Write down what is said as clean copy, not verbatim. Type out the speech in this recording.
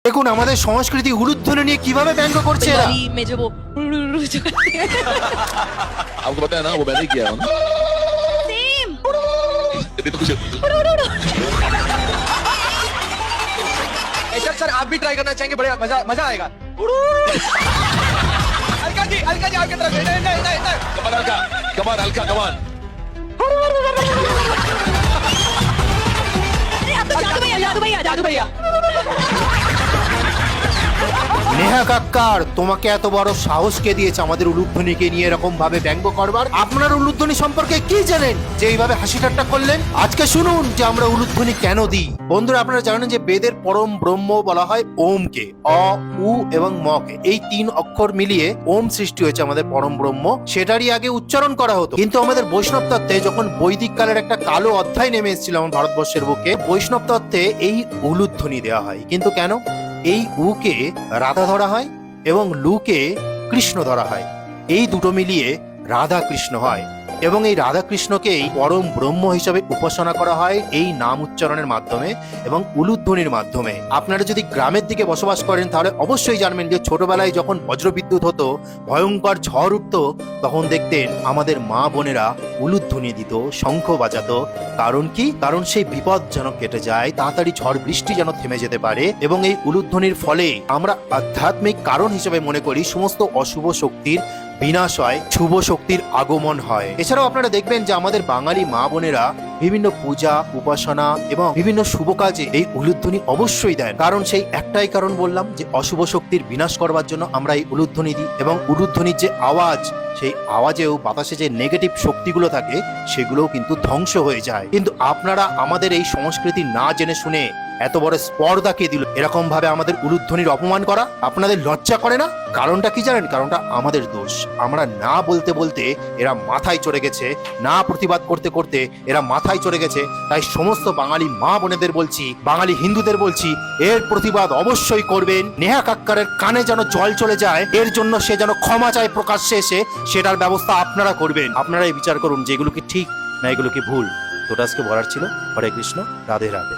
দেখুন আমাদের সংস্কৃতি উলুধ্বনি নিয়ে কিভাবে ব্যঙ্গ করছে এরা। बंगाली में जो वो जो करते हैं आपको पता है ना वो मैंने ही किया है ना सेम ये तो कुछ सर आप भी ट्राई करना चाहेंगे, बड़े मजा आएगा। अलका जी आपकी तरफ। नहीं। कमान हल्का कमान अरे आप तो जादू भैया নেহা কাক্কার, তোমাকে এত বড় সাহস কে দিয়েছে আমাদের উলুধ্বনিকে নিয়ে এরকম ভাবে ব্যঙ্গ করবার? আপনার উলুধ্বনি সম্পর্কে কি জানেন যে এইভাবে হাসি ঠাট্টা করলেন? আজকে শুনুন যে আমরা উলুধ্বনি কেন দিই। বন্ধুরা আপনারা জানেন যে বেদের পরম ব্রহ্ম বলা হয় ওমকে, অ উ এবং মকে, এই 3 অক্ষর মিলিয়ে ওম সৃষ্টি হয়েছে আমাদের পরম ব্রহ্ম। সেটারই আগে উচ্চারণ করা হতো, কিন্তু আমাদের বৈষ্ণব তত্ত্বে যখন বৈদিক কালের একটা কালো অধ্যায় নেমে এসেছিল আমার ভারতবর্ষের বুকে, বৈষ্ণব তত্ত্বে এই উলুধ্বনি দেওয়া হয়। কিন্তু কেন? এই উকে রাধা ধরা হয় এবং লুকে কৃষ্ণ ধরা হয়, এই দুটো মিলিয়ে রাধা কৃষ্ণ হয় এবং এই রাধা কৃষ্ণকেই পরম ব্রহ্ম হিসেবে উপাসনা করা হয় এই নাম উচ্চারণের মাধ্যমে এবং উলুধ্বনির মাধ্যমে। আপনারা যদি গ্রামের দিকে বসবাস করেন তাহলে অবশ্যই জানবেন যে ছোটবেলায় যখন বজ্রবিদ্যুৎ হতো, ভয়ঙ্কর ঝড় উঠতো, তখন দেখতেন আমাদের মা বোনেরা উলুধ্বনি দিত, শঙ্খ বাজাতো। কারণ কি? কারণ সেই বিপদ যেন কেটে যায়, তাড়াতাড়ি ঝড় বৃষ্টি যেন থেমে যেতে পারে। এবং এই উলুধ্বনির ফলে আমরা আধ্যাত্মিক কারণ হিসেবে মনে করি সমস্ত অশুভ শক্তির বিনাশ হয়, শুভ শক্তির আগমন হয়। এছাড়াও আপনারা দেখবেন যে আমাদের বাঙালি মা বোনেরা বিভিন্ন পূজা উপাসনা এবং বিভিন্ন শুভ কাজে এই উলুধ্বনি অবশ্যই দেন। কারণ সেই একটাই কারণ বললাম যে অশুভ শক্তির বিনাশ করবার জন্য আমরা এই উলুধ্বনি দিই। এবং উলুধ্বনির যে আওয়াজ, সেই আওয়াজেও বাতাসে যে নেগেটিভ শক্তিগুলো থাকে সেগুলোও কিন্তু ধ্বংস হয়ে যায়। কিন্তু আপনারা আমাদের এই সংস্কৃতি না জেনে শুনে এত বড় স্পর্ধা কে দিল এরকম ভাবে আমাদের উলুধ্বনির অপমান করা? আপনাদের লজ্জা করে না? কারণটা কি জানেন? কারণটা আমাদের দোষ। আমরা না বলতে বলতে এরা মাথায় চড়ে গেছে, না প্রতিবাদ করতে করতে এরা মাথায় চড়ে গেছে। তাই সমস্ত বাঙালি মা বোনেদের বলছি, বাঙালি হিন্দুদের বলছি, এর প্রতিবাদ অবশ্যই করবেন। নেহা কাক্কারের কানে যেন জল চলে যায়, এর জন্য সে যেন ক্ষমা চায় প্রকাশ্যে এসে, সেটার ব্যবস্থা আপনারা করবেন। আপনারাই বিচার করুন যে এগুলো কি ঠিক না এগুলো কি ভুল। তো আজকে বলার ছিল। হরে কৃষ্ণ, রাধে রাধে।